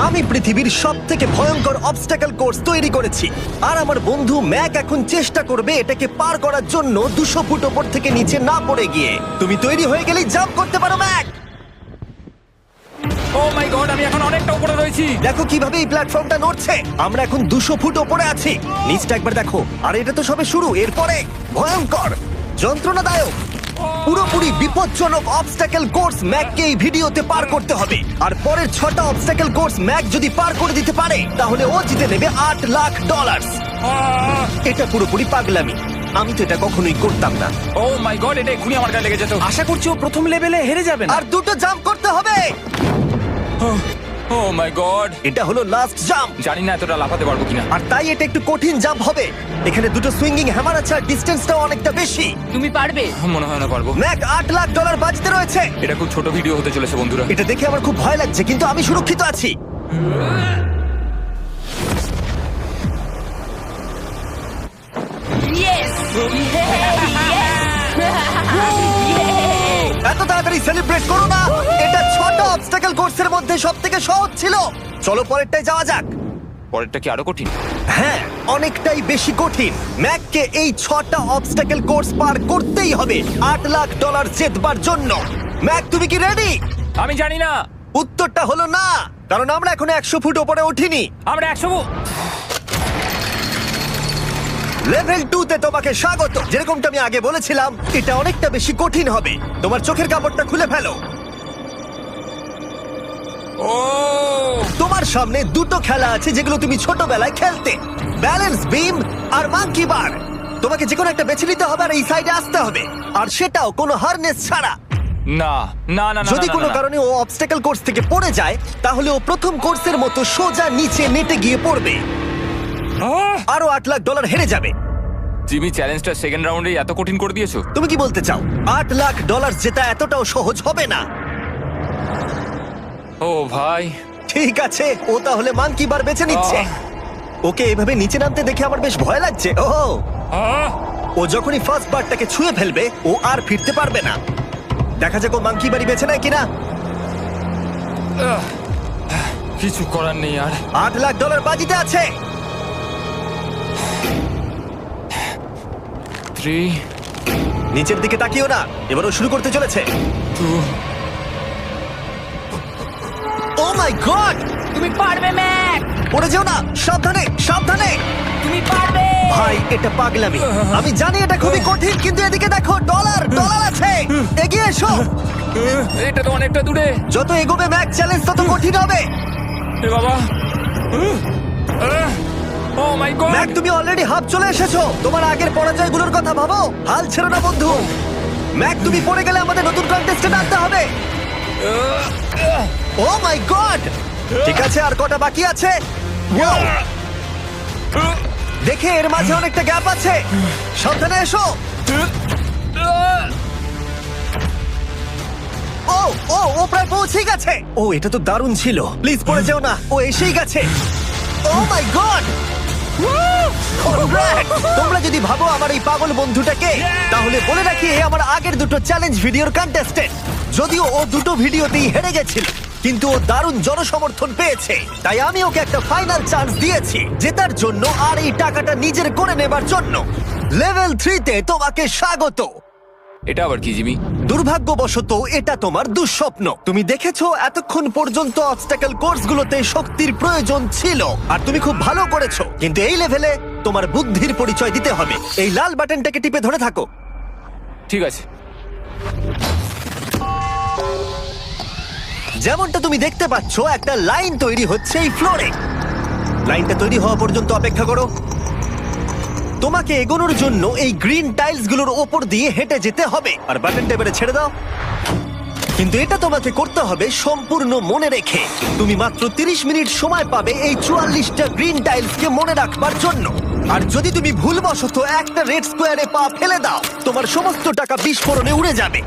আমি পৃথিবীর সবথেকে ভয়ঙ্কর অবস্টাকল কোর্স তৈরি করেছি, আর আমার বন্ধু ম্যাক এখন চেষ্টা করবে এটাকে পার করার জন্য 200 ফুট ওপর থেকে নিচে না পড়ে গিয়ে। তুমি তৈরি হয়ে গেলেই জাম্প করতে পারো ম্যাক। ও মাই গড, আমি এখন অনেকটা উপরে রয়েছি। দেখো কিভাবে এই প্ল্যাটফর্মটা নড়ছে। আমরা এখন 200 ফুট ওপরে আছি। নিচটা একবার দেখো। আর এটা তো সবে শুরু, এরপরে ভয়ঙ্কর, যন্ত্রণাদায়ক, পুরোপুরি বিপজ্জনক অবস্টাকল কোর্স ম্যাককে এই ভিডিওতে পার করতে হবে। আর পরের 6টা অবস্টাকল কোর্স ম্যাক যদি পার করে দিতে পারে তাহলে ও জিতে নেবে $8 লাখ। এটা পুরোপুরি পাগলামি, আমি তো এটা কখনোই করতাম না। ও মাই গড, এটা এক্ষুনি আমার গায়ে লেগে যেত। আশা করছি ও প্রথম লেভেলে হেরে যাবে না। আর 2টো জাম্প করতে হবে। ও মাই গড, এটা হলো লাস্ট জাম্প, জানি না এতটা লাফাতে পারবো কিনা। আর তাই এটা একটু কঠিন জাম্প হবে। এখানে 2টো সুইঙ্গিং হ্যামার আছে আর ডিসটেন্সটাও অনেকটা বেশি। তুমি পারবে। মনে হয় না পারবো। ম্যাক $8 লাখ বাজিতে রয়েছে। এটা খুব ছোট ভিডিও হতে চলেছে বন্ধুরা। এটা দেখে আমার খুব ভয় লাগছে, কিন্তু আমি সুরক্ষিত আছি। ইয়েস এত তাড়াতাড়ি সেলিব্রেট করো না। এটা 6টা অবস্টাকল কোর্সের মধ্যে সবথেকে সহজ ছিল। চলো পরেরটায় যাওয়া যাক। পরেরটা কি আরো কঠিন? হ্যাঁ, অনেকটাই বেশি কঠিন। ম্যাককে এই 6টা অবস্টাকল কোর্স পার করতেই হবে $8 লাখ জেতবার জন্য। ম্যাক, তুমি কি রেডি? আমি জানি না। উত্তরটা হলো না, কারণ আমরা এখনো 100 ফুট ওপরে উঠিনি। আমরা 100 লেভেল 2 তে তোমাকে স্বাগত। যেরকমটা আমি আগে বলেছিলাম, এটা অনেকটা বেশি কঠিন হবে। তোমার চোখের কাপড়টা খুলে ফেলো। ও তোমার সামনে 2টো খেলা আছে যেগুলো তুমি ছোটবেলায় খেলতে, ব্যালেন্স বিম আর মাঙ্কি বার। তোমাকে যে কোনো একটা বেছে নিতে হবে আর এই সাইডে আসতে হবে, আর সেটাও কোনো হারনেস ছাড়া। না না না না, যদি না, কোনো না, না। কারণে ও অবস্টাকল কোর্স থেকে পড়ে যায়, তাহলে ও প্রথম কোর্সের মতো সোজা নিচে নেটে গিয়ে পড়বে, আহ! আরো $8 লাখ হেরে যাবে। জিমি, চ্যালেঞ্জটা সেকেন্ড রাউন্ডে এত কঠিন করে দিয়েছো। তুমি কি বলতে চাও $8 লাখ জেতা এতটাও সহজ হবে না? ও ভাই, ঠিক আছে, ও তাহলে মাঙ্কি বার বেছে নিচ্ছে। ওকে এভাবে নিচে নামতে দেখে আমার বেশ ভয় লাগছে। ও আহ! ও যখনই ফার্স্ট বারটাকে ছুঁয়ে ফেলবে, ও আর ফিরতে পারবে না। দেখা যাক ও মাঙ্কি বাড়ি বেছে নেয় কিনা। আহ! কিছু করার নেই আর। $8 লাখ বাজিতে আছে। 3 নিচের দিকে তাকিও না, এবারও শুরু করতে চলেছে। 2 ও মাই গড, তুমি পারবে ম্যাক। পড়ে যেও না, সাবধানে সাবধানে। তুমি পারবে। ভাই, এটা পাগলামি। আমি জানি এটা খুবই কঠিন, কিন্তু এদিকে দেখো, ডলার আছে। এগিয়ে এসো। এটা তো অনেকটা দূরে। যত এগোবে ম্যাক চ্যালেঞ্জ তত কঠিন হবে। এ বাবা, ও মাই গড। ম্যাক, তুমি অলরেডি হাফ চলে এসেছো। তোমার আগের পরাজয়গুলোর কথা ভাবো, হাল ছেড়ো না বন্ধু। ম্যাক, তুমি পড়ে গেলে আমাদের নতুন কন্টেস্টে আনতে হবে। ও মাই গড, ঠিক আছে, আর কটা বাকি আছে? Wow! দেখে এর মাঝে অনেকটা গ্যাপ আছে। সাবধানে এসো। ও ও ও প্রায় পৌঁছে গেছে। ও, এটা তো দারুণ ছিল। প্লিজ পড়ে যেও না, ও এসেই গেছে। ও মাই গড, তোমরা যদি ভাবো আমার এই পাগল বন্ধুটাকে, তাহলে বলে রাখি এ আমার আগের 2টো চ্যালেঞ্জ ভিডিওর কন্টেস্টেন্ট। যদিও ও 2টো ভিডিওতেই হেরে গেছিল, কিন্তু ও দারুণ জনসমর্থন পেয়েছে, তাই আমি ওকে একটা ফাইনাল চান্স দিয়েছি জেতার জন্য আর এই টাকাটা নিজের করে নেবার জন্য। লেভেল 3 তে তোমাকে স্বাগত। এটা আবার কি জিমি? দুর্ভাগ্যবশত এটা তোমার দুঃস্বপ্ন। তুমি দেখেছো এতক্ষণ পর্যন্ত অবস্টাকল কোর্সগুলোতে শক্তির প্রয়োজন ছিল, আর তুমি খুব ভালো করেছো, কিন্তু এই লেভেলে তোমার বুদ্ধির পরিচয় দিতে হবে। এই লাল বাটনটাকে টিপে ধরে থাকো। ঠিক আছে। যেমনটা তুমি দেখতে পাচ্ছ, একটা লাইন তৈরি হচ্ছে এই ফ্লোরে। লাইনটা তৈরি হওয়া পর্যন্ত অপেক্ষা করো। তোমাকে এগোনোর জন্য এই গ্রিন টাইলস গুলোর ওপর দিয়ে হেঁটে যেতে হবে, আর বাটনটা এবারে ছেড়ে দাও। কিন্তু এটা তোমাকে করতে হবে সম্পূর্ণ মনে রেখে। তুমি মাত্র 30 মিনিট সময় পাবে এই 44টা গ্রিন টাইলসকে মনে রাখবার জন্য। আর যদি তুমি ভুলবশত একটা রেড স্কোয়ারে পা ফেলে দাও, তোমার সমস্ত টাকা বিস্ফোরণে উড়ে যাবে।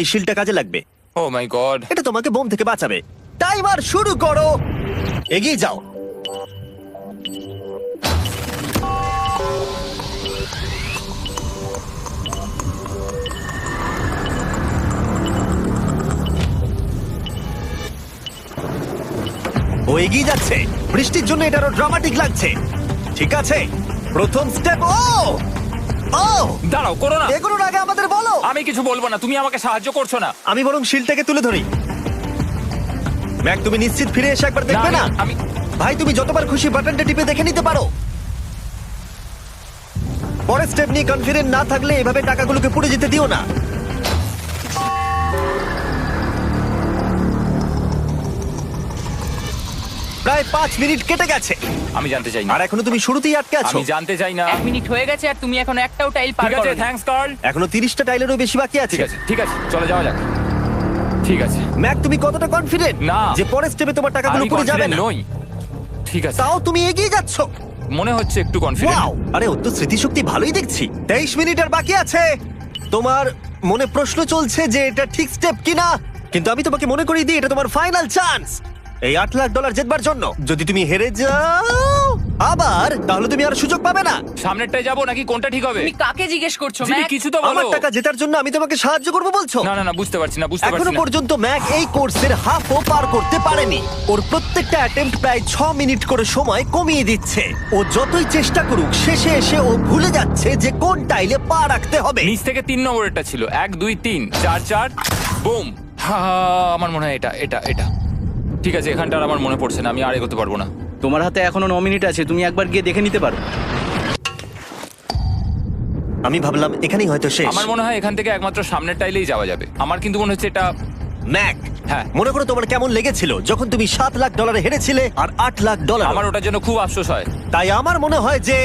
এই শিলটা কাজে লাগবে। ও মাই গড। এটা তোমাকে বোম থেকে বাঁচাবে। টাইমার শুরু করো, এগিয়ে যাও। ও এগিয়ে যাচ্ছে। বৃষ্টির জন্য এটা আরো ড্রামাটিক লাগছে। ঠিক আছে, প্রথম স্টেপ। ও ও দাঁড়াও, করো না। এগুলোর আগে আমাদের বলো। আমি কিছু বলবো না, তুমি আমাকে সাহায্য করছো না। আমি বরং শিলটাকে তুলে ধরি। ম্যাক, তুমি নিশ্চিত ফিরে এসে একবার দেখবে না? আমি ভাই, তুমি যতবার খুশি বাটনটা টিপে দেখে নিতে পারো। পরের স্টেপ নিয়ে কনফিডেন্ট না থাকলে এভাবে টাকাগুলোকে পুড়ে যেতে দিও না। প্রায় 5 মিনিট কেটে গেছে আমি জানতে চাই না। আর এখনো তুমি শুরুতেই আটকে আছো। আমি জানতে চাই না। 1 মিনিট হয়ে গেছে আর তুমি এখন একটাও টাইল পার ঠিক আছে, করোনি। Thanks Carl. এখনো 30টা টাইলেরও বেশি বাকি আছে। ঠিক আছে, ঠিক আছে, চলে যাওয়া যাক। ঠিক আছে, ম্যাক, তুমি কতটা কনফিডেন্ট না। যে পরের স্টেপে তোমার টাকাগুলো আমি পুড়ে যাবে confident না? নই। ঠিক আছে, তাও তুমি এগিয়ে যাচ্ছ। মনে হচ্ছে একটু কনফিডেন্ট। ওয়াও, আরে ও তো স্মৃতিশক্তি ভালোই দেখছি। 23 মিনিট আর বাকি আছে। তোমার মনে প্রশ্ন চলছে যে এটা ঠিক স্টেপ কিনা, কিন্তু আমি তোমাকে মনে করিয়ে দিই এটা তোমার ফাইনাল চান্স এই $8 লাখ জেতবার জন্য। যদি তুমি হেরে যাও আবার, তাহলে তুমি আর সুযোগ পাবে না। সামনেরটায় যাবো নাকি কোনটা ঠিক হবে? তুমি কাকে জিজ্ঞেস করছো জিমি, ম্যাক? কিছু তো আমার বলো। টাকা জেতার জন্য আমি তোমাকে সাহায্য করবো বলছো? না না না, বুঝতে পারছি না, বুঝতে এখনো পারছি না। পর্যন্ত ম্যাক এই কোর্সের হাফও পার করতে পারেনি। ওর প্রত্যেকটা অ্যাটেম্প্ট প্রায় 6 মিনিট করে সময় কমিয়ে দিচ্ছে। ও যতই চেষ্টা করুক, শেষে এসে ও ভুলে যাচ্ছে যে কোন টাইলে পা রাখতে হবে। নিচ থেকে 3 নম্বরেরটা ছিল 1 2 3 4 4 বুম। আমার মনে হয় এটা এটা এটা ঠিক আছে। এখানটা আর আমার মনে পড়ছে না, আমি আর এগোতে পারবো না। তোমার হাতে এখনো 9 মিনিট আছে, তুমি একবার গিয়ে দেখে নিতে পারো। আমি ভাবলাম এখানেই হয়তো শেষ। আমার মনে হয় এখান থেকে একমাত্র সামনের টাইলেই যাওয়া যাবে। আমার কিন্তু মনে হচ্ছে এটা। ম্যাক, হ্যাঁ। মনে করো তোমার কেমন লেগেছিল যখন তুমি $7 লাখ হেরেছিলে আর $8 লাখ। আমার ওটার জন্য খুব আফসোস হয়। তাই আমার মনে হয় যে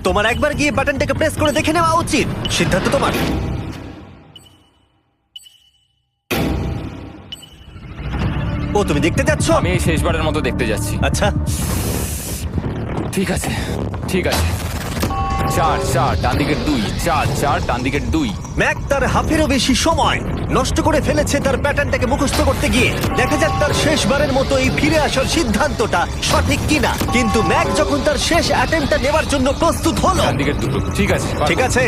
তোমার একবার গিয়ে বাটনটাকে প্রেস করে দেখে নেওয়া উচিত। সিদ্ধান্ত তোমার। ও, তুমি দেখতে যাচ্ছ? আমি এই শেষবারের মতো দেখতে যাচ্ছি। আচ্ছা, ঠিক আছে, ঠিক আছে। 4 4 ডান দিকের 2, 4 4 ডান দিকের 2। ম্যাক তার হাফেরও বেশি সময় নষ্ট করে ফেলেছে তার প্যাটার্নটাকে মুখস্থ করতে গিয়ে। দেখা যাক তার শেষবারের মতো এই ফিরে আসার সিদ্ধান্তটা সঠিক কিনা। কিন্তু ম্যাক যখন তার শেষ অ্যাটেম্পটা নেবার জন্য প্রস্তুত হলো, ডান দিকের 2। ঠিক আছে, ঠিক আছে,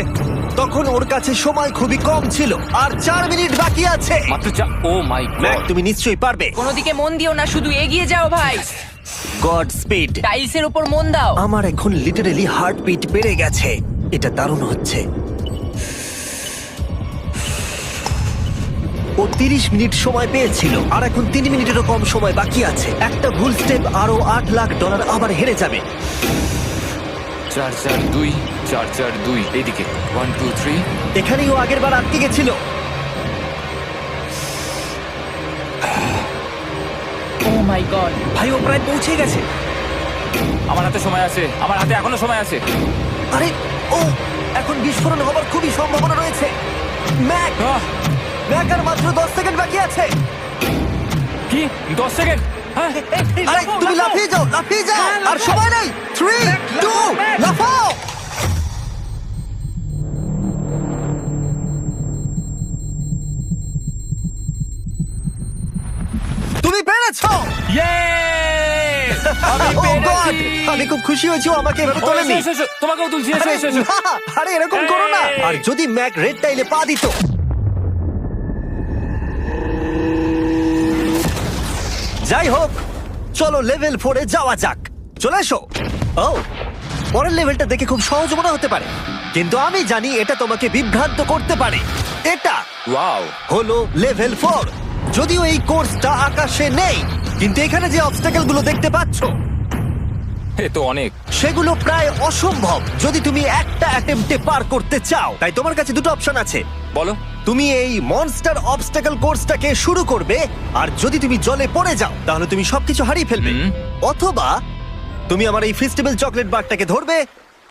তখন ওর কাছে সময় খুবই কম ছিল আর 4 মিনিট বাকি আছে। মাত্র 4। ও মাই ম্যাক, গড। তুমি নিশ্চয়ই পারবে। কোনো দিকে মন দিও না, শুধু এগিয়ে যাও ভাই। God speed. টাইলসের উপর মন দাও। আমার এখন লিটারালি হার্টবিট বেড়ে গেছে। এটা দারুণ হচ্ছে। ও 30 মিনিট সময় পেয়েছিল আর এখন 3 মিনিটেরও কম সময় বাকি আছে। একটা ভুল স্টেপ আরো $8 লাখ আবার হেরে যাবে। 4 4 2 4 4 2 এইদিকে 1 2 3। এখানেই ও আগের বার আটকে গেছিল। ও মাই গড। ভাই, ও প্রায় পৌঁছে গেছে। আমার হাতে সময় আছে, আমার হাতে এখনো সময় আছে। আরে, ও এখন বিস্ফোরণ হবার খুবই সম্ভাবনা রয়েছে। ম্যাক, আহ, ম্যাক আর মাত্র 10 সেকেন্ড বাকি আছে। কি 10 সেকেন্ড? হ্যাঁ, আরে তুমি লাফিয়ে যাও, লাফিয়ে যাও। আর সময় নেই। 3 2 লাফাও। তুমি পেরেছো। Yay! আমি Oh God! পেরেছি। আমি খুব খুশি হয়েছি ও আমাকে এভাবে ও, তোলেনি। এসো, এসো, এসো। তোমাকেও তুলছি, এসো, আরে এসো, এসো। না, আরে এরকম করো না। এই। আর যদি ম্যাক রেড টাইলে পা দিত। যাই হোক, চলো লেভেল 4 এ যাওয়া যাক। চলে এসো। ও, পরের লেভেলটা দেখে খুব সহজ মনে হতে পারে, কিন্তু আমি জানি এটা তোমাকে বিভ্রান্ত করতে পারে। এটা ওয়াও। হলো লেভেল 4। যদিও এই কোর্সটা আকাশে নেই, কিন্তু এখানে যে অবস্টাকেল গুলো দেখতে পাচ্ছ এ তো অনেক। সেগুলো প্রায় অসম্ভব যদি তুমি একটা অ্যাটেম্পটে পার করতে চাও। তাই তোমার কাছে দুটো অপশন আছে। বলো। তুমি এই মনস্টার অবস্টাকেল কোর্সটাকে শুরু করবে, আর যদি তুমি জলে পড়ে যাও তাহলে তুমি সবকিছু হারিয়ে ফেলবে। হুম। অথবা তুমি আমার এই ফেস্টিভ্যাল চকলেট বারটাকে ধরবে,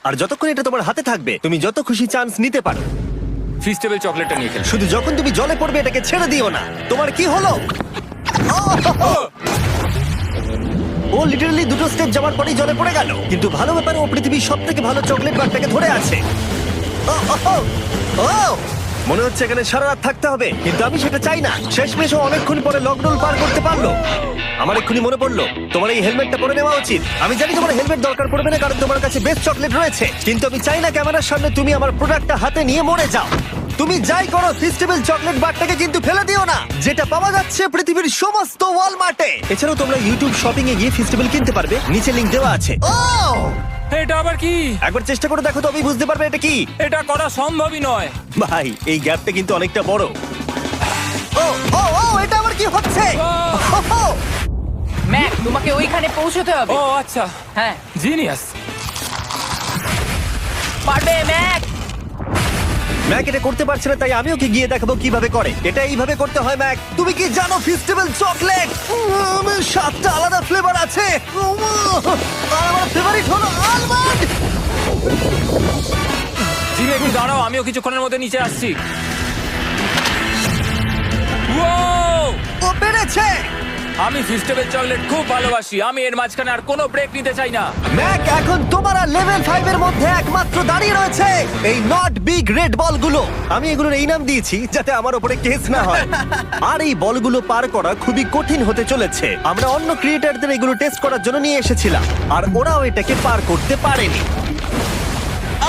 আর যতক্ষণ এটা তোমার হাতে থাকবে তুমি যত খুশি চান্স নিতে পারো। ফিস্টেবল চকলেটটা নিয়ে খেলছি। শুধু যখন তুমি জলে পড়বে এটাকে ছেড়ে দিও না। তোমার কি হলো? ও লিটারালি দুটো স্টেপ যাওয়ার পরেই জলে পড়ে গেল। কিন্তু ভালো ব্যাপারে ও পৃথিবীর সবথেকে ভালো চকলেট বারটাকে ধরে আছে। ও, মনে হচ্ছে এখানে সারা রাত থাকতে হবে, কিন্তু আমি সেটা চাই না। শেষমেশ ও অনেকক্ষণ পরে লকডাউন পার করতে পারলো। আমার এক্ষুনি মনে পড়লো তোমার এই হেলমেটটা পরে নেওয়া উচিত। আমি জানি তোমার হেলমেট দরকার পড়বে না, কারণ তোমার কাছে বেস্ট চকলেট রয়েছে, কিন্তু আমি চাই না ক্যামেরার সামনে তুমি আমার প্রোডাক্টটা হাতে নিয়ে মরে যাও। তুমি যাই করো ফেস্টিভ্যাল চকলেট বারটাকে কিন্তু ফেলে দিও না, যেটা পাওয়া যাচ্ছে পৃথিবীর সমস্ত ওয়ালমার্টে। এছাড়াও তোমরা ইউটিউব শপিং এ গিয়ে ফেস্টিভ্যাল কিনতে পারবে, নিচে লিংক দেওয়া আছে। ও এটা আবার কি? একবার চেষ্টা করে দেখো, তবেই বুঝতে পারবে এটা কি। এটা করা সম্ভবই নয়। ভাই এই গ্যাপটা কিন্তু অনেকটা বড়। ও ও ও এটা আবার কি হচ্ছে? ও, ম্যাক, তোমাকে ওইখানে পৌঁছতে হবে। ও আচ্ছা, হ্যাঁ, জিনিয়াস। পারবে ম্যাক। ম্যাক এটা করতে পারছে না, তাই আমি ওকে গিয়ে দেখাবো কিভাবে করে। এটা এইভাবে করতে হয় ম্যাক। তুমি কি জানো ফেস্টিভ্যাল চকলেট 7টা আলাদা ফ্লেভার আছে। আর আমার ফেভারিট হলো আলমন্ড। জিমি একটু দাঁড়াও, আমিও কিছুক্ষণের মধ্যে নিচে আসছি। Wow! ও পেরেছে। আমি ফেস্টিভ্যাল চকলেট খুব ভালোবাসি। আমি এর মাঝখানে আর কোনো ব্রেক নিতে চাই না। ম্যাক এখন তোমার আর লেভেল 5 এর মধ্যে একমাত্র দাঁড়িয়ে রয়েছে এই নট বিগ রেড বলগুলো। আমি এগুলোর এই নাম দিয়েছি যাতে আমার উপরে কেস না হয়। আর এই বলগুলো পার করা খুবই কঠিন হতে চলেছে। আমরা অন্য ক্রিয়েটরদের এগুলো টেস্ট করার জন্য নিয়ে এসেছিলাম, আর ওরাও এটাকে পার করতে পারেনি।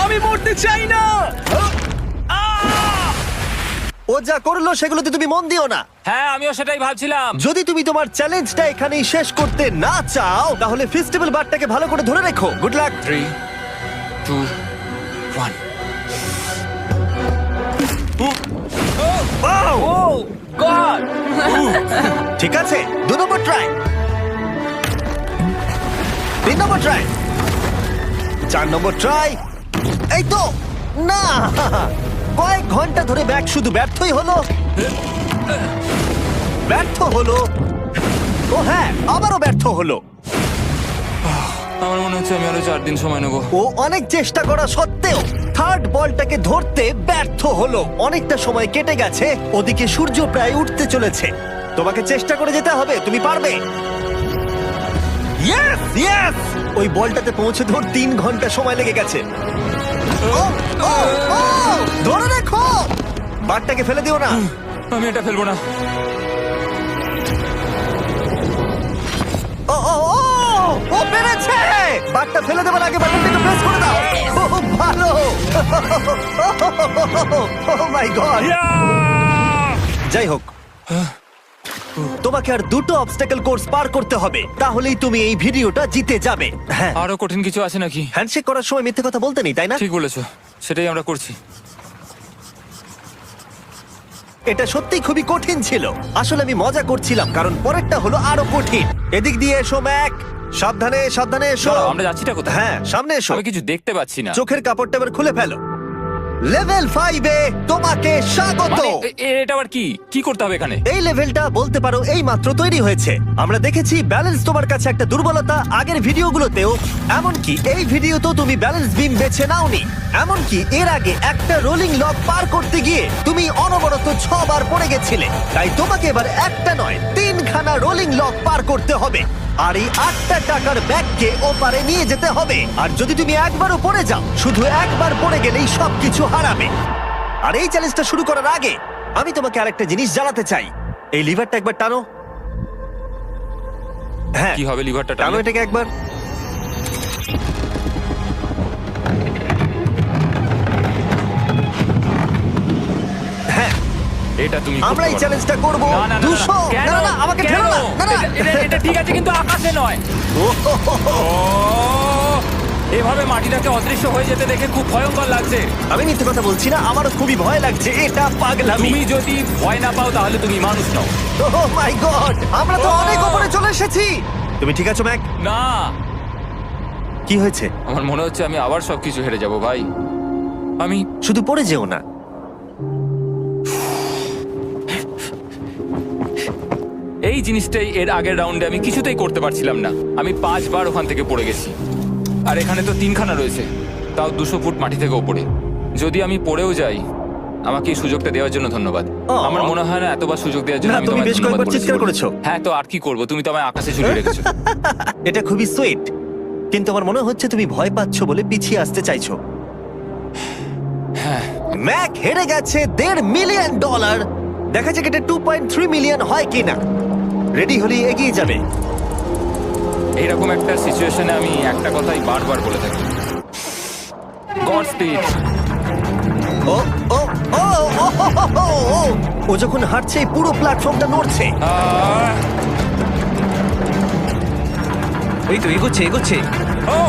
আমি মরতে চাই না। ও যা করলো সেগুলোতে তুমি মন দিও না। হ্যাঁ, আমিও সেটাই ভাবছিলাম। যদি তুমি তোমার চ্যালেঞ্জটা এখানেই শেষ করতে না চাও, তাহলে ফেস্টিভ্যাল বারটাকে ভালো করে ধরে রেখো। Good luck. 3, 2, 1। ও গড! ঠিক আছে, 2 নম্বর ট্রাই, 3 নম্বর ট্রাই, 4 নম্বর ট্রাই। এই তো না, কয়েক ঘন্টা ধরে ব্যাগ শুধু ব্যর্থই হলো, ব্যর্থ হলো। ও হ্যাঁ, আবারও ব্যর্থ হলো। আমার মনে হচ্ছে আমি আরো 4 দিন সময় নেবো। ও অনেক চেষ্টা করা সত্ত্বেও থার্ড বলটাকে ধরতে ব্যর্থ হলো। অনেকটা সময় কেটে গেছে, ওদিকে সূর্য প্রায় উঠতে চলেছে। তোমাকে চেষ্টা করে যেতে হবে, তুমি পারবে। ইয়েস ইয়েস, ওই বলটাতে পৌঁছে ধর 3 ঘন্টা সময় লেগে গেছে। ও ও ও ধরে রাখো, বারটাকে ফেলে দিও না। আমি এটা ফেলবো না। ও ও ও ও পেরেছে। বারটা ফেলে দেবার আগে বাটনটাকে প্রেস করে দাও। ও ভালো। ও মাই গড। যাই হোক, তোমাকে আর 2টো অবস্টাকেল কোর্স পার করতে হবে, তাহলেই তুমি এই ভিডিওটা জিতে যাবে। হ্যাঁ, আরো কঠিন কিছু আছে নাকি? হ্যান্ডশেক করার সময় মিথ্যে কথা বলতে নেই, তাই না? ঠিক বলেছো, সেটাই আমরা করছি। এটা সত্যি খুবই কঠিন ছিল। আসলে আমি মজা করছিলাম, কারণ পরেরটা হলো আরো কঠিন। এদিক দিয়ে এসো ম্যাক, সাবধানে সাবধানে এসো। দাঁড়াও, আমরা যাচ্ছিটা কোথায়? হ্যাঁ, সামনে এসো। আমি কিছু দেখতে পাচ্ছি না। চোখের কাপড়টা এবার খুলে ফেলো। লেভেল 5 এ তোমাকে স্বাগত। মানে, এটা আবার কি কি করতে হবে এখানে? এই লেভেলটা বলতে পারো এই মাত্র তৈরি হয়েছে। আমরা দেখেছি ব্যালেন্স তোমার কাছে একটা দুর্বলতা আগের ভিডিওগুলোতেও, এমনকি এই ভিডিওতেও তুমি ব্যালেন্স বিম বেছে নাওনি। এমনকি এর আগে একটা রোলিং লক পার করতে গিয়ে তুমি অনবরত 6 বার পড়ে গেছিলে। তাই তোমাকে এবার একটা নয় 3খানা রোলিং লক পার করতে হবে, আর এই 8টা টাকার ব্যাগকে ওপারে নিয়ে যেতে হবে। আর যদি তুমি একবারও পড়ে যাও, শুধু একবার পড়ে গেলেই সবকিছু হারাবে। আর এই চ্যালেঞ্জটা শুরু করার আগে আমি তোমাকে আরেকটা জিনিস জানাতে চাই। এই লিভারটা একবার টানো। হ্যাঁ, কি হবে লিভারটা টানো টানলে? এটাকে একবার। হ্যাঁ, এটা তুমি আমরা এই করতে পারো। চ্যালেঞ্জটা করব। না, না, না, না, 200 কেন? না না আমাকে কেন? ঠেলো না। না না এটা ঠিক আছে, কিন্তু আকাশে নয়। ও, এভাবে মাটিটাকে অদৃশ্য হয়ে যেতে দেখে খুব ভয়ঙ্কর লাগছে। আমি মিথ্যে কথা বলছি না, আমারও খুবই ভয় লাগছে। এটা পাগলামি। তুমি যদি ভয় না পাও তাহলে তুমি মানুষ নও। ও মাই গড, আমরা তো অনেক উপরে চলে এসেছি। তুমি ঠিক আছো ম্যাক? না, কি হয়েছে? আমার মনে হচ্ছে আমি আবার সবকিছু হেরে যাব ভাই। আমি শুধু পড়ে যেও না। এই জিনিসটাই এর আগের রাউন্ডে আমি কিছুতেই করতে পারছিলাম না। আমি 5 বার ওখান থেকে পড়ে গেছি, আর এখানে তো 3খানা রয়েছে, তাও 200 ফুট মাটি থেকে ওপরে। যদি আমি পড়েও যাই, আমাকে এই সুযোগটা দেওয়ার জন্য ধন্যবাদ। আমার মনে হয় না এতবার সুযোগ দেওয়ার জন্য না, আমি তুমি তোমায় বেশ ধন্যবাদ কয়েকবার চিৎকার বলেছি। করেছো। হ্যাঁ, তো আর কি করব, তুমি তো আমায় আকাশে ঝুলিয়ে রেখেছো। এটা খুবই সুইট, কিন্তু আমার মনে হচ্ছে তুমি ভয় পাচ্ছ বলে পিছিয়ে আসতে চাইছো। হ্যাঁ, ম্যাক হেরে গেছে $1.5 মিলিয়ন। দেখা যাক এটা 2.3 মিলিয়ন হয় কিনা। রেডি হলে এগিয়ে যাবে। এইরকম একটা সিচুয়েশনে আমি একটা কথাই বারবার বলে থাকি, গড স্পিড। ও ও ও ও ও যখন হাঁটছে এই পুরো প্ল্যাটফর্মটা নড়ছে। আহ, এই তো এগোচ্ছে এগোচ্ছে। ও!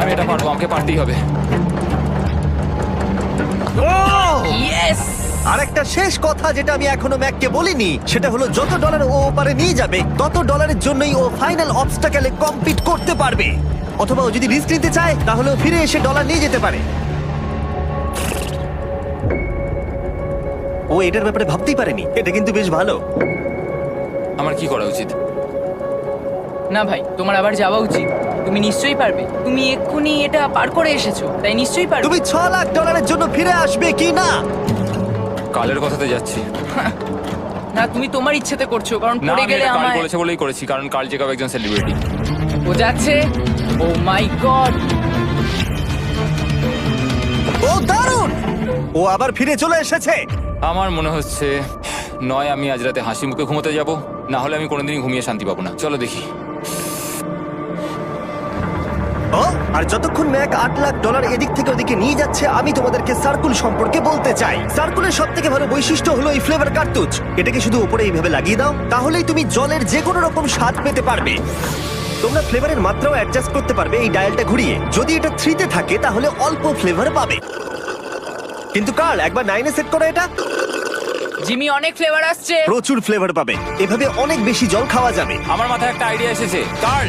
আমি এটা পারবো, আমাকে পারতেই হবে। ইয়েস! আর একটা শেষ কথা যেটা আমি এখনো ম্যাককে বলিনি, সেটা হলো যত ডলার ও ওপারে নিয়ে যাবে তত ডলারের জন্যই ও ফাইনাল অবস্টাকেলে কমপ্লিট করতে পারবে। অথবা ও যদি রিস্ক নিতে চায় তাহলে ও ফিরে এসে ডলার নিয়ে যেতে পারে। ও এটার ব্যাপারে ভাবতেই পারেনি। এটা কিন্তু বেশ ভালো। আমার কি করা উচিত? না ভাই, তোমার আবার যাওয়া উচিত। তুমি নিশ্চয়ই পারবে। তুমি এক্ষুনি এটা পার করে এসেছো, তাই নিশ্চয়ই পারবে। তুমি $6 লাখ জন্য ফিরে আসবে কি না? কালের কথাতে যাচ্ছি। না, তুমি তোমার ইচ্ছেতে করছো, কারণ না, পড়ে আমি গেলে এটা কাল আমার বলেছে বলেই করেছি, কারণ কাল জেকাব একজন সেলিব্রিটি। ও যাচ্ছে। ও মাই গড! ও দারুণ! ও আবার ফিরে চলে এসেছে। আমার মনে হচ্ছে নয় আমি আজ রাতে হাসি মুখে ঘুমোতে যাব, না হলে আমি কোনোদিনই ঘুমিয়ে শান্তি পাবো না। চলো দেখি। ও, আর যতক্ষণ ম্যাক $8 লাখ এদিক থেকে ওদিকে নিয়ে যাচ্ছে, আমি তোমাদেরকে সার্কুল সম্পর্কে বলতে চাই। সার্কুলের সব থেকে ভালো বৈশিষ্ট্য হলো এই ফ্লেভার কার্তুজ। এটাকে শুধু উপরে এইভাবে লাগিয়ে দাও, তাহলেই তুমি জলের যে কোনো রকম স্বাদ পেতে পারবে। তোমরা ফ্লেভারের মাত্রাও অ্যাডজাস্ট করতে পারবে এই ডায়ালটা ঘুরিয়ে। যদি এটা 3-তে থাকে তাহলে অল্প ফ্লেভার পাবে, কিন্তু কাল একবার 9-এ সেট করো এটা, জিমি, অনেক ফ্লেভার আসছে। প্রচুর ফ্লেভার পাবে। এভাবে অনেক বেশি জল খাওয়া যাবে। আমার মাথায় একটা আইডিয়া এসেছে। কার্ল,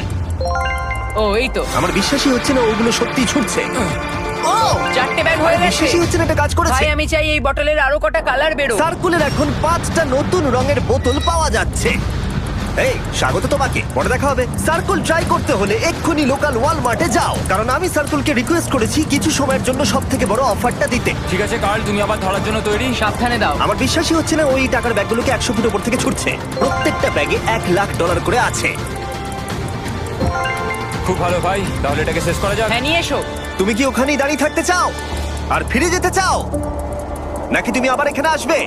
ও এই তো, আমার বিশ্বাসই হচ্ছে না ওগুলো সত্যি ছুটছে। ও, 4টে ব্যাগ হয়ে গেছে। বিশ্বাসই হচ্ছে না এটা কাজ করেছে। ভাই, আমি চাই এই বটলের আরো কটা কালার বেরো। সার্কুলের এখন 5টা নতুন রঙের বোতল পাওয়া যাচ্ছে। এই, স্বাগত তোমাকে। পরে দেখা হবে। সার্কুল ট্রাই করতে হলে এক্ষুনি লোকাল ওয়ালমার্টে যাও, কারণ আমি সার্কুলকে রিকোয়েস্ট করেছি কিছু সময়ের জন্য সবথেকে বড় অফারটা দিতে। ঠিক আছে কার্ল, তুমি আবার ধরার জন্য তৈরি? সাবধানে দাও। আমার বিশ্বাসই হচ্ছে না ওই টাকার ব্যাগগুলোকে 100 ফুট উপর থেকে ছুটছে। প্রত্যেকটা ব্যাগে $1 লাখ করে আছে। খুব ভালো ভাই, তাহলে এটাকে শেষ করা যাক। হ্যাঁ, নিয়ে এসো। তুমি কি ওখানেই দাঁড়িয়ে থাকতে চাও আর ফিরে যেতে চাও, নাকি তুমি আবার এখানে আসবে?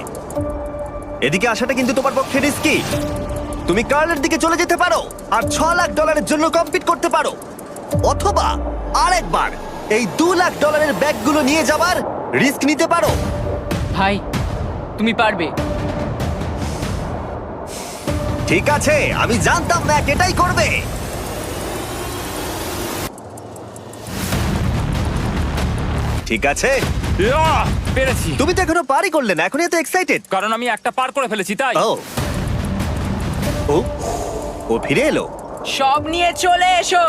এদিকে আসাটা কিন্তু তোমার পক্ষে রিস্কি। তুমি কার্লের দিকে চলে যেতে পারো আর $6 লাখ জন্য কম্পিট করতে পারো, অথবা আরেকবার এই $2 লাখ ব্যাগগুলো নিয়ে যাবার রিস্ক নিতে পারো। ভাই, তুমি পারবে। ঠিক আছে, আমি জানতাম ম্যাক এটাই করবে। ঠিক আছে, ইয়াহ! পেরেছি, তুমি তো এখনো পারি করলে না, এখন এত এক্সাইটেড। কারণ আমি একটা পার করে ফেলেছি তাই। ও ও ও ফিরে এলো। সব নিয়ে চলে এসো।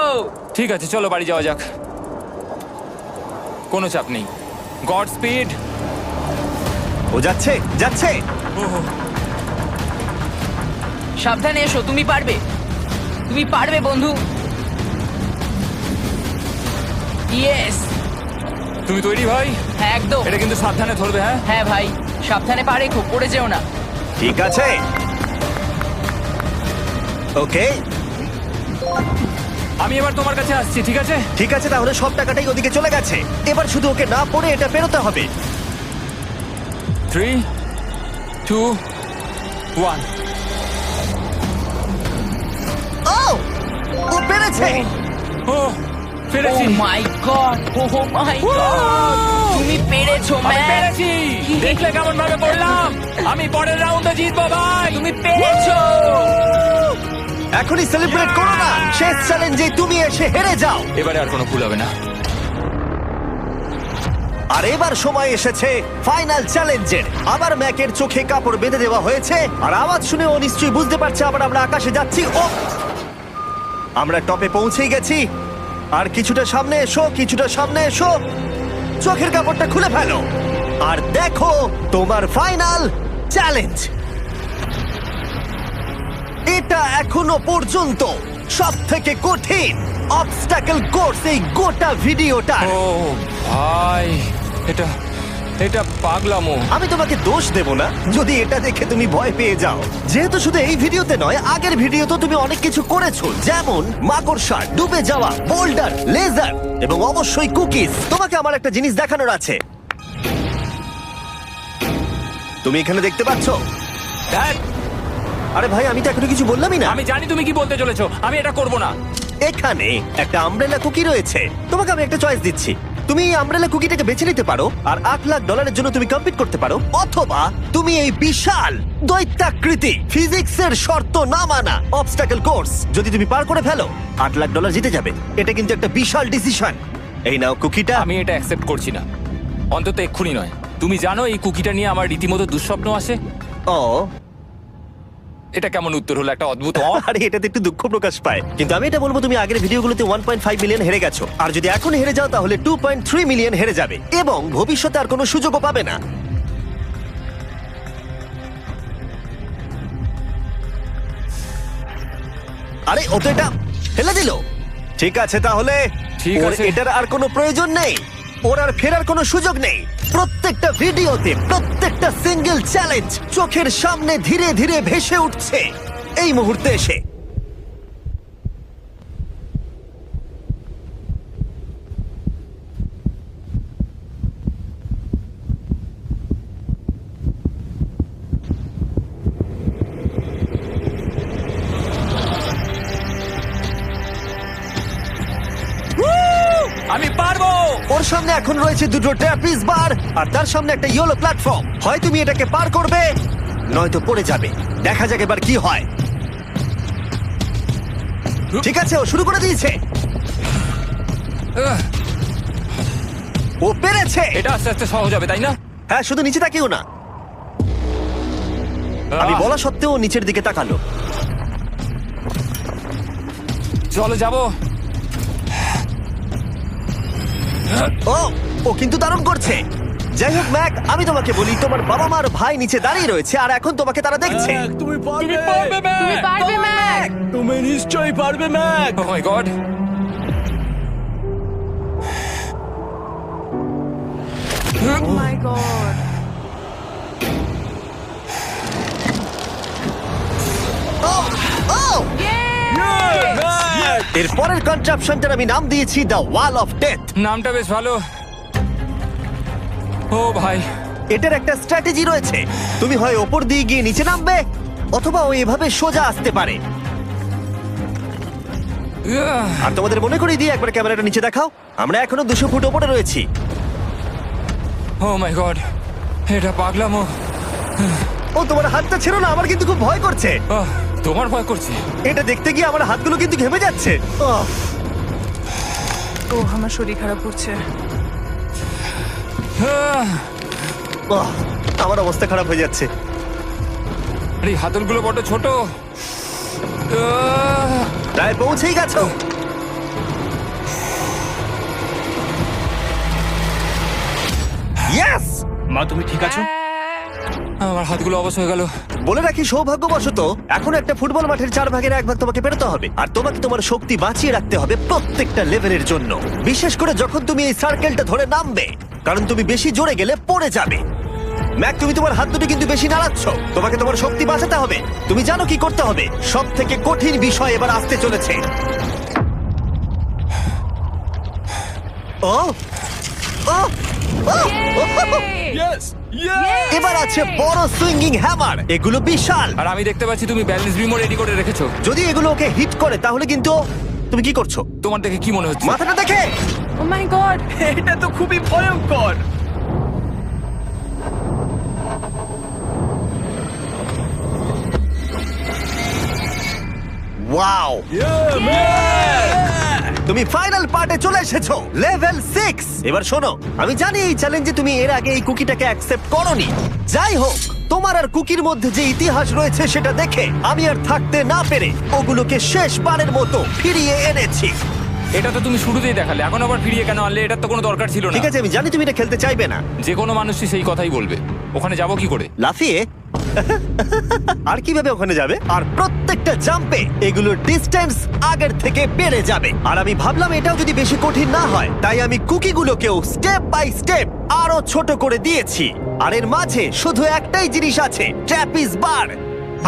ঠিক আছে, চলো বাড়ি যাওয়া যাক। কোনো চাপ নেই। God speed. ও যাচ্ছে যাচ্ছে। সাবধানে এসো, তুমি পারবে। তুমি পারবে বন্ধু। ইয়েস! তুমি তৈরি ভাই? হ্যাঁ, একদম। এটা কিন্তু সাবধানে ধরবে। হ্যাঁ, হ্যাঁ ভাই, সাবধানে পারে, খুব পড়ে যেও না। ঠিক আছে, ওকে আমি এবার তোমার কাছে আসছি। ঠিক আছে, ঠিক আছে, তাহলে সব টাকাটাই ওদিকে চলে গেছে। এবার শুধু ওকে না পড়ে এটা পেরোতে হবে। 3, 2, 1। ও ও পেরেছে। ও ও পেরেছি। মাই গড! O my god! তুমি পেরেছো আমি ম্যান! পেরেছি। দেখলে কেমন ভাবে করলাম? আমি পরের রাউন্ডে জিতবো ভাই। তুমি পেরেছো! এখনই সেলিব্রেট করো না, শেষ চ্যালেঞ্জে তুমি এসে হেরে যাও। এবারে আর কোনো ভুল হবে না। আর এবার সময় এসেছে ফাইনাল চ্যালেঞ্জের। আবার ম্যাকের চোখে কাপড় বেঁধে দেওয়া হয়েছে, আর আওয়াজ শুনে ও নিশ্চয়ই বুঝতে পারছে আবার আমরা আকাশে যাচ্ছি। ও, আমরা টপে পৌঁছেই গেছি। আর কিছুটা সামনে এসো, কিছুটা সামনে এসো। চোখের কাপড়টা খুলে ফেলো আর দেখো তোমার ফাইনাল চ্যালেঞ্জ। এটা এখনো পর্যন্ত সবথেকে কঠিন অবস্টাকেল কোর্স এই গোটা ভিডিওটা। ও ভাই, এটা এটা পাগলামো। আমি তোমাকে দোষ দেব না যদি এটা দেখে তুমি ভয় পেয়ে যাও, যেহেতু শুধু এই ভিডিওতে নয়, আগের ভিডিওতে তুমি অনেক কিছু করেছো, যেমন মাকড়সা, ডুবে যাওয়া, বোল্ডার, লেজার এবং অবশ্যই কুকিজ। তোমাকে আমার একটা জিনিস দেখানোর আছে। তুমি এখানে দেখতে পাচ্ছ? দেখ, আরে ভাই, আমি তো এখনো কিছু বললামই না। আমি জানি তুমি কি বলতে চলেছো। আমি এটা করব না। এখানে একটা আমব্রেলা কুকি রয়েছে। তোমাকে আমি একটা চয়েস দিচ্ছি, তুমি এই আমব্রেলা কুকিটাকে বেছে নিতে পারো আর $8 লাখ জন্য তুমি কম্পিট করতে পারো, অথবা তুমি এই বিশাল দৈত্যাকৃতি ফিজিক্সের শর্ত না মানা অবস্টাকল কোর্স যদি তুমি পার করে ফেলো, $8 লাখ জিতে যাবে। এটা কিন্তু একটা বিশাল ডিসিশন। এই নাও কুকিটা। আমি এটা অ্যাকসেপ্ট করছি না, অন্তত এক্ষুনি নয়। তুমি জানো এই কুকিটা নিয়ে আমার রীতিমতো দুঃস্বপ্ন আসে। ও এটা কেমন উত্তর হলো, একটা অদ্ভুত আরে এটাতে একটু দুঃখ প্রকাশ পায়, কিন্তু আমি এটা বলবো তুমি আগের ভিডিওগুলোতে 1.5 মিলিয়ন হেরে গেছো, আর যদি এখন হেরে যাও তাহলে 2.3 মিলিয়ন হেরে যাবে এবং ভবিষ্যতে আর কোনো সুযোগও পাবে না। আরে ও তো এটা ফেলে দিল। ঠিক আছে তাহলে ঠিক ওর আছে। এটার আর কোনো প্রয়োজন নেই, ওর আর ফেরার কোনো সুযোগ নেই। প্রত্যেকটা ভিডিওতে প্রত্যেকটা সিঙ্গেল চ্যালেঞ্জ চোখের সামনে ধীরে ধীরে ভেসে উঠছে এই মুহূর্তে এসে। আমি পারবো। ওর সামনে এখন রয়েছে দুটো ট্র্যাপিজ বার আর তার সামনে একটা ইয়েলো প্ল্যাটফর্ম। হয় তুমি এটাকে পার করবে নয়তো পড়ে যাবে। দেখা যাক এবার কি হয়। ঠিক আছে, ও শুরু করে দিয়েছে, আহ, ও পেরেছে। এটা আস্তে আস্তে সহজ হবে, তাই না? হ্যাঁ, শুধু নিচে তাকিও না। আমি বলা সত্ত্বেও ও নিচের দিকে তাকালো। চলো যাবো। ও ও কিন্তু দারুণ করছে। যাই হোক ম্যাক, আমি তোমাকে বলি তোমার বাবা মার ভাই নিচে দাঁড়িয়ে রয়েছে আর এখন তোমাকে তারা দেখছে। তুমি তুমি পারবে ম্যাক। তুমি নিশ্চয়ই পারবে Mac. Oh my god. Oh my god. ও ও এর পরের কনট্রাপশনটার আমি নাম দিয়েছি দ্য ওয়াল অফ ডেথ। নামটা বেশ ভালো। ও ভাই, এটার একটা স্ট্র্যাটেজি রয়েছে। তুমি হয় ওপর দিয়ে গিয়ে নিচে নামবে, অথবা ও এভাবে সোজা আসতে পারে। আর তোমাদের মনে করিয়ে দিয়ে একবার ক্যামেরাটা নিচে দেখাও। আমরা এখনো 200 ফুট ওপরে রয়েছি। ও মাই গড, এটা পাগলামো। ও তোমার হাতটা ছিল না, আমার কিন্তু খুব ভয় করছে। আহ, তোমার ভয় করছে? এটা দেখতে গিয়ে আমার হাতগুলো কিন্তু ঘেমে যাচ্ছে। ও আমার শরীর খারাপ করছে। আমার অবস্থা খারাপ হয়ে যাচ্ছে। এই হাতলগুলো বড় ছোট। প্রায় পৌঁছেই গেছো। ইয়েস! মা তুমি ঠিক আছো? আমার হাতগুলো অবশ হয়ে গেল। বলে রাখি, সৌভাগ্যবশত এখন একটা ফুটবল মাঠের 4/1 তোমাকে পেরোতে হবে, আর তোমাকে তোমার শক্তি বাঁচিয়ে রাখতে হবে প্রত্যেকটা লেভেলের জন্য, বিশেষ করে যখন তুমি এই সার্কেলটা ধরে নামবে, কারণ তুমি বেশি জোরে গেলে পড়ে যাবে। ম্যাক, তুমি তোমার হাত দুটো কিন্তু বেশি নাড়াচ্ছ। তোমাকে তোমার শক্তি বাঁচাতে হবে। তুমি জানো কি করতে হবে। সব থেকে কঠিন বিষয় এবার আসতে চলেছে। ও ও ও! এবার আছে বড় সুইঙ্গিং হ্যামার। এগুলো বিশাল। আর আমি দেখতে পাচ্ছি তুমি ব্যালেন্স বিমও রেডি করে রেখেছো। যদি এগুলো ওকে হিট করে তাহলে কিন্তু তুমি কি করছো? তোমার দেখে কি মনে হচ্ছে? মাথাটা দেখে। ও মাই গড। এটা তো খুবই ভয়ঙ্কর। ওয়াও! তুমি ফাইনাল পার্টে চলে এসেছো, লেভেল 6। এবার শোনো, আমি জানি এই চ্যালেঞ্জে তুমি এর আগে এই কুকিটাকে অ্যাকসেপ্ট করোনি। যাই হোক, তোমার আর কুকির মধ্যে যে ইতিহাস রয়েছে সেটা দেখে আমি আর থাকতে না পেরে ওগুলোকে শেষবারের মতো ফিরিয়ে এনেছি। এটা তো তুমি শুরুতেই দেখালে, এখন আবার ফিরিয়ে কেন আনলে? এটার তো কোনো দরকার ছিল না। ঠিক আছে, আমি জানি তুমি এটা খেলতে চাইবে না। যে কোনো মানুষই সেই কথাই বলবে। ওখানে যাবো কি করে? লাফিয়ে? আর কিভাবে ওখানে যাবে? আর প্রত্যেকটা জাম্পে এগুলোর ডিস্টেন্স আগের থেকে বেড়ে যাবে। আর আমি ভাবলাম এটাও যদি বেশি কঠিন না হয়, তাই আমি কুকিগুলোকেও স্টেপ বাই স্টেপ আরো ছোট করে দিয়েছি। আর এর মাঝে শুধু একটাই জিনিস আছে, ট্র্যাপিজ বার।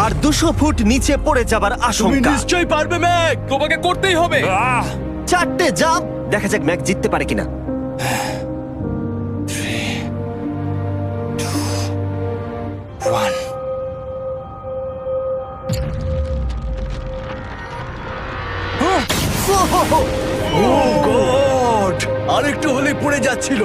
আর 200 ফুট নিচে পড়ে যাবার তুমি আশঙ্কা। নিশ্চয়ই পারবে ম্যাক, তোমাকে করতেই হবে। আহ! 4টে জাম্প। দেখা যাক ম্যাক জিততে পারে কিনা। 1 ও গড! আর আরেকটু হলেই পড়ে যাচ্ছিল।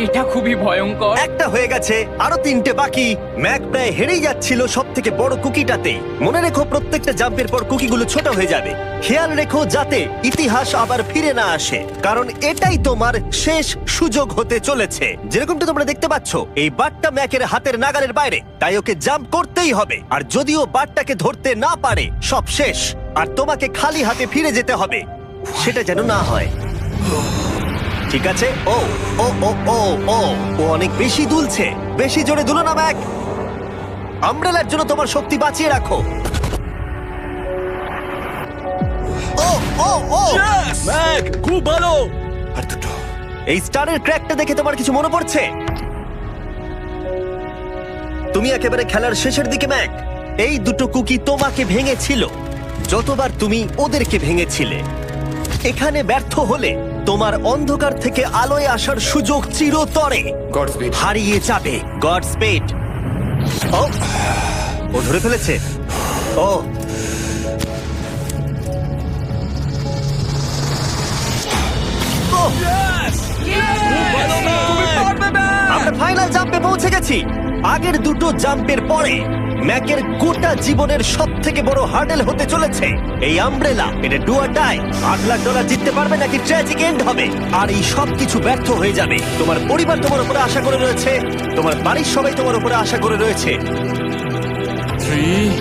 এটা খুবই ভয়ঙ্কর। একটা হয়ে গেছে, আরো 3টে বাকি। ম্যাক প্রায় হেরেই যাচ্ছিল সব থেকে বড় কুকিটাতে। মনে রেখো প্রত্যেকটা জাম্পের পর কুকিগুলো ছোট হয়ে যাবে। খেয়াল রেখো যাতে ইতিহাস আবার ফিরে না আসে, কারণ এটাই তোমার শেষ সুযোগ হতে চলেছে। যেরকমটা তোমরা দেখতে পাচ্ছ, এই বারটা ম্যাকের হাতের নাগালের বাইরে, তাই ওকে জাম্প করতেই হবে। আর যদিও বারটাকে ধরতে না পারে, সব শেষ। আর তোমাকে খালি হাতে ফিরে যেতে হবে, সেটা যেন না হয়। ঠিক আছে। ও ও ও ও ও ও অনেক বেশি দুলছে। বেশি জোরে দুলো না ম্যাক। আমব্রেলার জন্য তোমার শক্তি বাঁচিয়ে রাখো। ও ও ও ম্যাক, খুব ভালো। আর দুটো। এই স্টারের ক্র্যাকটা দেখে তোমার কিছু মনে পড়ছে? তুমি একেবারে খেলার শেষের দিকে ম্যাক। এই দুটো কুকি তোমাকে ভেঙেছিল যতবার তুমি ওদেরকে ভেঙেছিলে। এখানে ব্যর্থ হলে তোমার অন্ধকার থেকে আলোয় আসার সুযোগ চিরতরে গডস্পিড। হারিয়ে যাবে। God speed. ও ও ধরে ফেলেছে। ও ও, আমরা ফাইনাল জাম্পে পৌঁছে গেছি। আগের দুটো জাম্পের পরে ম্যাকের গোটা জীবনের সব থেকে বড় হার্ডেল হতে চলেছে এই আমব্রেলা। এটা ডু অর ডাই। $8 লাখ জিততে পারবে নাকি ট্র্যাজিক এন্ড হবে। আর এই সব কিছু ব্যর্থ হয়ে যাবে। তোমার পরিবার তোমার উপরে আশা করে রয়েছে, তোমার বাড়ির সবাই তোমার উপরে আশা করে রয়েছে। 3,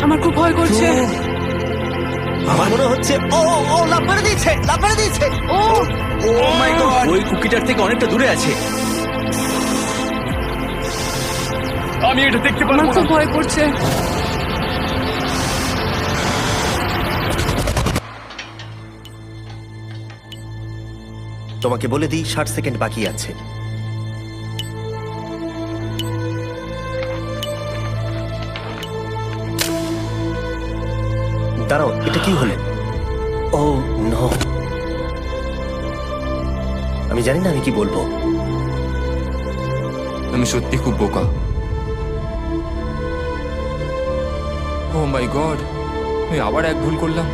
আমার খুব ভয় করছে। 2, আমার মনে হচ্ছে ও ও, ও লাফ মেরে দিয়েছে, লাফ মেরে দিয়েছে। ও ও মাই গড, ওই কুকিটার থেকে অনেকটা দূরে আছে। আমি এটা দেখতে আমার পারবো খুব না। ভয় করছে। তোমাকে বলে দিই 60 সেকেন্ড বাকি আছে। দাঁড়াও, এটা কি হলো? ও নো, আমি জানি না আমি কি বলবো। আমি সত্যি খুব বোকা। ও মাই গড, আমি আবার এক ভুল করলাম।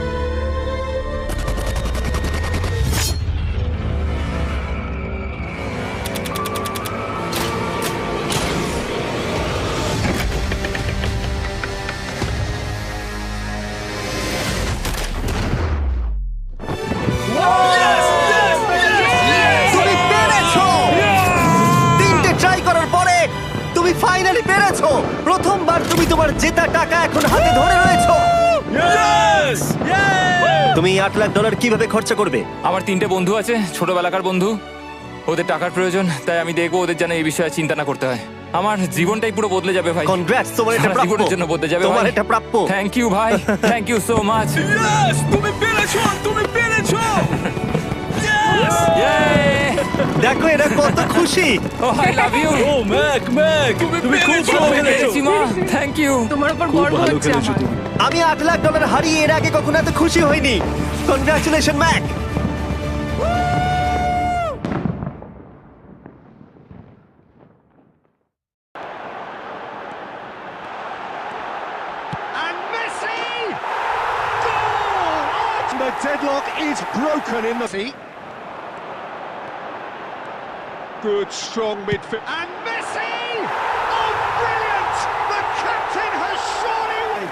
তুমি পেরেছো! 3টে ট্রাই করার পরে তুমি ফাইনালি পেরেছো। প্রথমবার তুমি তোমার জেতা টাকা এখন হাতে ধরে রয়েছো। Yes! তুমি $8 লাখ কিভাবে খরচা করবে? আমার 3টে বন্ধু আছে, ছোটবেলাকার বন্ধু। ওদের টাকার প্রয়োজন, তাই আমি দেখবো ওদের যেন এই বিষয়ে চিন্তা না করতে হয়। আমার জীবনটাই পুরো বদলে যাবে ভাই। কনগ্রাটস, তোমার এটা সারা প্রাপ্য। জীবনের জন্য বদলে যাবে তোমার ভাই। এটা প্রাপ্য। থ্যাংক ইউ ভাই, thank you so much. Yes! তুমি পেরেছো, তুমি পেরেছো। দেখো এরা কত খুশি। Oh I love you. Oh Mac, Mac, তুমি খুব ভালো খেলেছো। মা, থ্যাংক ইউ। তোমার উপর খুব গর্ব ভালো হচ্ছে খেলেছো আমার। তুমি। আমি $8 লাখ হারিয়ে এর আগে কখনো এত খুশি হইনি। Congratulation Mac. And Messi! Goal! The deadlock is broken in the feet. Good, strong midfield. And Messi! Oh, brilliant! The captain has surely...